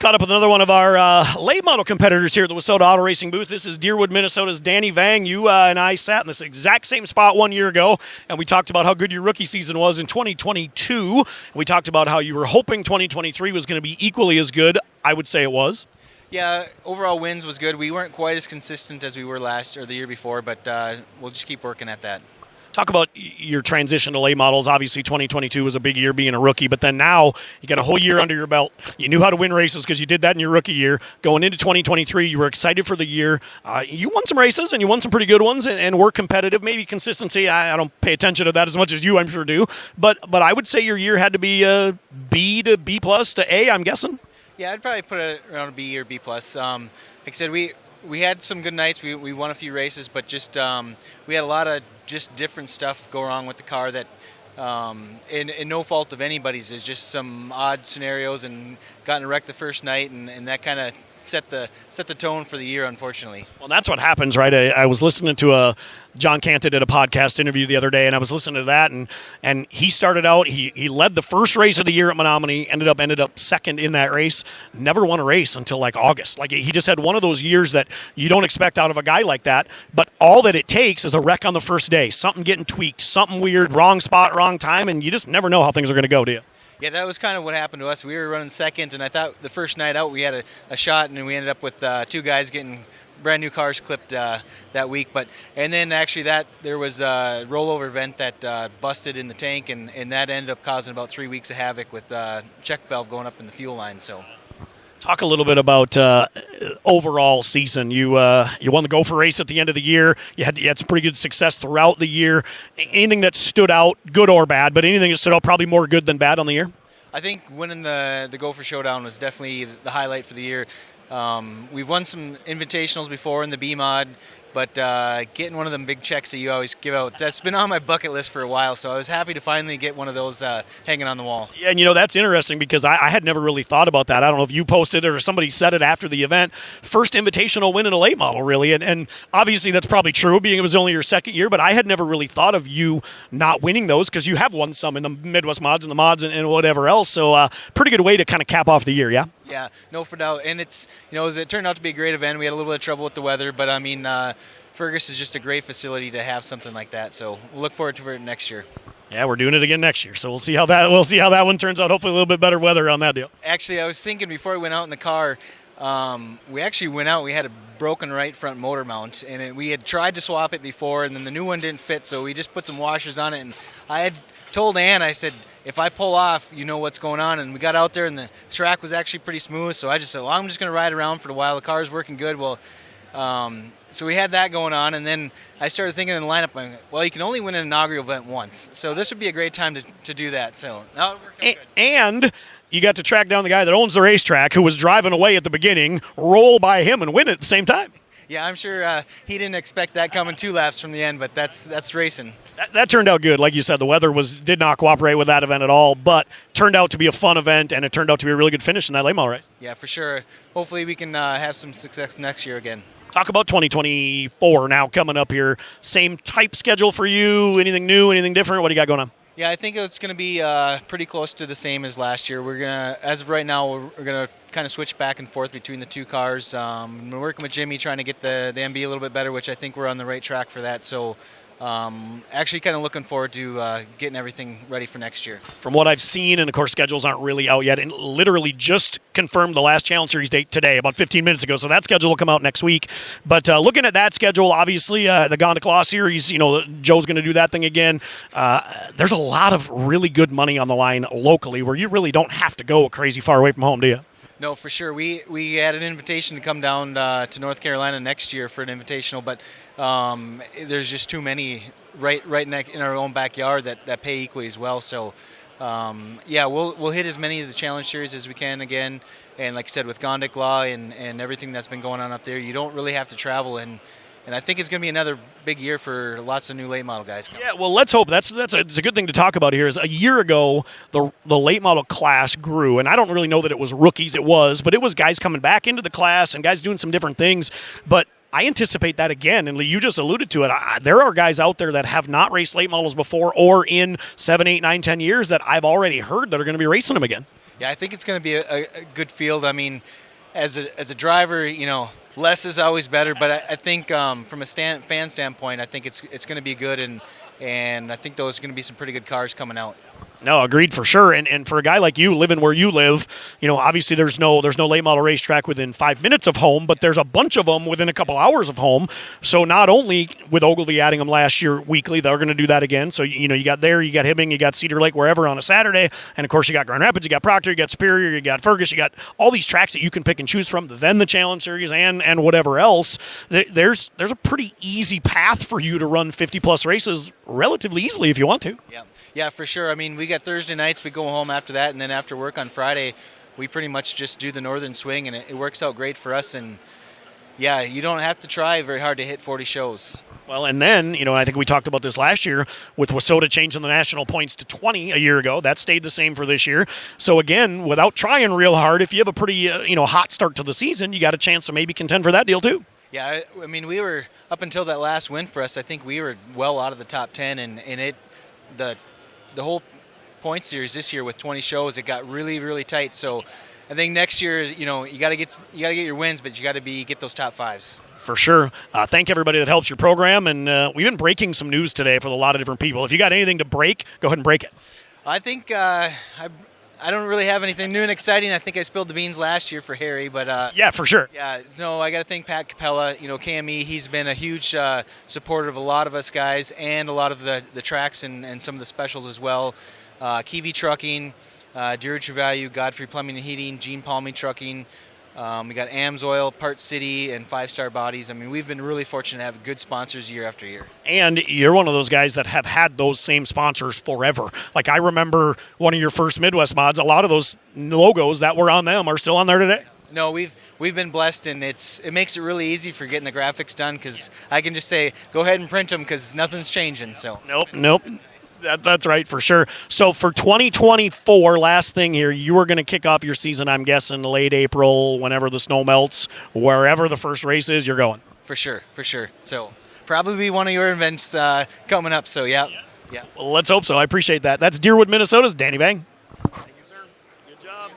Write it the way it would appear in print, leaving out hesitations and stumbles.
Caught up with another one of our late model competitors here at the Wissota Auto Racing booth. This is Deerwood, Minnesota's Danny Vang. You and I sat in this exact same spot 1 year ago, and we talked about how good your rookie season was in 2022. We talked about how you were hoping 2023 was going to be equally as good. I would say it was. Yeah, overall wins was good. We weren't quite as consistent as we were last or the year before, but we'll just keep working at that. Talk about your transition to late models. Obviously, 2022 was a big year being a rookie, but then now you got a whole year under your belt. You knew how to win races because you did that in your rookie year. Going into 2023, you were excited for the year. You won some races, and you won some pretty good ones, and were competitive. Maybe consistency, I don't pay attention to that as much as you, I'm sure, do. But I would say your year had to be B to B plus to A, I'm guessing. Yeah, I'd probably put it around a B or B plus. Like I said, we had some good nights. We won a few races, but just we had a lot of just different stuff go wrong with the car that, and no fault of anybody's, is just some odd scenarios and got in a wreck the first night, and that kind of set the tone for the year, unfortunately. Well, that's what happens, right? I was listening to John Canta did a podcast interview the other day, and I was listening to that, and he started out, he led the first race of the year at Menominee, ended up second in that race, never won a race until like August. Like, he just had one of those years that you don't expect out of a guy like that, but all that it takes is a wreck on the first day, something getting tweaked, something weird, wrong spot, wrong time, and you just never know how things are going to go, do you? Yeah, that was kind of what happened to us. We were running second, and I thought the first night out we had a shot, and then we ended up with two guys getting brand new cars clipped that week. And then actually there was a rollover event that busted in the tank, and that ended up causing about 3 weeks of havoc with check valve going up in the fuel line. So, talk a little bit about overall season. You won the Gopher race at the end of the year. You had some pretty good success throughout the year. Anything that stood out, good or bad, but anything that stood out probably more good than bad on the year? I think winning the Gopher Showdown was definitely the highlight for the year. We've won some invitationals before in the B mod, but getting one of them big checks that you always give out, that's been on my bucket list for a while, so I was happy to finally get one of those hanging on the wall. Yeah, and that's interesting because I had never really thought about that. I don't know if you posted it or somebody said it after the event. First invitational win in a late model, really, and obviously that's probably true, being it was only your second year, but I had never really thought of you not winning those because you have won some in the Midwest mods and the mods and whatever else, so pretty good way to kind of cap off the year, yeah? Yeah, no, for doubt. And it turned out to be a great event. We had a little bit of trouble with the weather, but I mean, Fergus is just a great facility to have something like that. So we'll look forward to it next year. Yeah, we're doing it again next year. So we'll see how that one turns out. Hopefully a little bit better weather on that deal. Actually, I was thinking before we went out in the car, we actually went out. We had a broken right front motor mount, and we had tried to swap it before, and then the new one didn't fit. So we just put some washers on it, and I had told Ann, I said, if I pull off, you know what's going on. And we got out there, and the track was actually pretty smooth. So I just said, well, I'm just going to ride around for a while. The car's working good. Well, so we had that going on, and then I started thinking in the lineup, well, you can only win an inaugural event once. So this would be a great time to do that. So now it worked out good. And you got to track down the guy that owns the racetrack who was driving away at the beginning, roll by him, and win it at the same time. Yeah, I'm sure he didn't expect that coming 2 laps from the end, but that's racing. That turned out good. Like you said, the weather did not cooperate with that event at all, but turned out to be a fun event, and it turned out to be a really good finish in that late model race. Yeah, for sure. Hopefully we can have some success next year again. Talk about 2024 now coming up here. Same type schedule for you? Anything new, anything different? What do you got going on? Yeah, I think it's going to be pretty close to the same as last year. We're going to, as of right now, we're going to kind of switch back and forth between the two cars. We're working with Jimmy trying to get the MB a little bit better, which I think we're on the right track for that. So actually kind of looking forward to getting everything ready for next year. From what I've seen, and of course schedules aren't really out yet, and literally just confirmed the last Challenge Series date today, about 15 minutes ago, so that schedule will come out next week. But looking at that schedule, obviously the Gonda Claw Series, Joe's going to do that thing again. There's a lot of really good money on the line locally where you really don't have to go crazy far away from home, do you? No, for sure. We had an invitation to come down to North Carolina next year for an invitational, but there's just too many right in our own backyard that pay equally as well. So, yeah, we'll hit as many of the Challenge Series as we can again. And like I said, with Gonda Claw and everything that's been going on up there, you don't really have to travel. And I think it's going to be another big year for lots of new late model guys coming. Yeah, well, let's hope. It's a good thing to talk about here. Is a year ago, the late model class grew, and I don't really know that it was rookies. It was guys coming back into the class and guys doing some different things. But I anticipate that again, and Lee, you just alluded to it. There are guys out there that have not raced late models before or in 7, 8, 9, 10 years that I've already heard that are going to be racing them again. Yeah, I think it's going to be a good field. I mean, as a driver, less is always better. But I think from a fan standpoint, I think it's going to be good, and I think those are going to be some pretty good cars coming out. No, agreed for sure. And for a guy like you, living where you live, obviously there's no late model racetrack within 5 minutes of home, but there's a bunch of them within a couple hours of home. So not only with Ogilvy adding them last year weekly, they're going to do that again. So you got Hibbing, you got Cedar Lake, wherever on a Saturday, and of course you got Grand Rapids, you got Proctor, you got Superior, you got Fergus, you got all these tracks that you can pick and choose from. Then the Challenge Series and whatever else. There's a pretty easy path for you to run 50 plus races relatively easily if you want to. Yeah, for sure. I mean, we got Thursday nights, we go home after that, and then after work on Friday, we pretty much just do the northern swing, and it works out great for us. And yeah, you don't have to try very hard to hit 40 shows. Well, and then, I think we talked about this last year with Wissota changing the national points to 20 a year ago. That stayed the same for this year. So again, without trying real hard, if you have a pretty, hot start to the season, you got a chance to maybe contend for that deal too. Yeah, I mean, we were, up until that last win for us, I think we were well out of the top 10, and the whole point series this year with 20 shows, it got really, really tight. So I think next year, you got to get your wins, but you got to get those top fives. For sure. Thank everybody that helps your program, and we've been breaking some news today for a lot of different people. If you got anything to break, go ahead and break it. I think I don't really have anything new and exciting. I think I spilled the beans last year for Harry, but yeah, for sure. Yeah, no, I got to thank Pat Capella. KME, he's been a huge supporter of a lot of us guys and a lot of the tracks and some of the specials as well. Kiwi Trucking, Dear Value, Godfrey Plumbing and Heating, Gene Palmy Trucking. We got AMS Oil, Part City, and 5 Star Bodies. I mean, we've been really fortunate to have good sponsors year after year. And you're one of those guys that have had those same sponsors forever. Like, I remember one of your first Midwest mods, a lot of those logos that were on them are still on there today. No, we've been blessed, and it makes it really easy for getting the graphics done, because I can just say, go ahead and print them, because nothing's changing. So Nope. That's right, for sure. So for 2024, last thing here, you are going to kick off your season, I'm guessing, late April, whenever the snow melts, wherever the first race is, you're going. For sure. So probably be one of your events coming up. So, yeah. Well, let's hope so. I appreciate that. That's Deerwood, Minnesota's Danny Vang.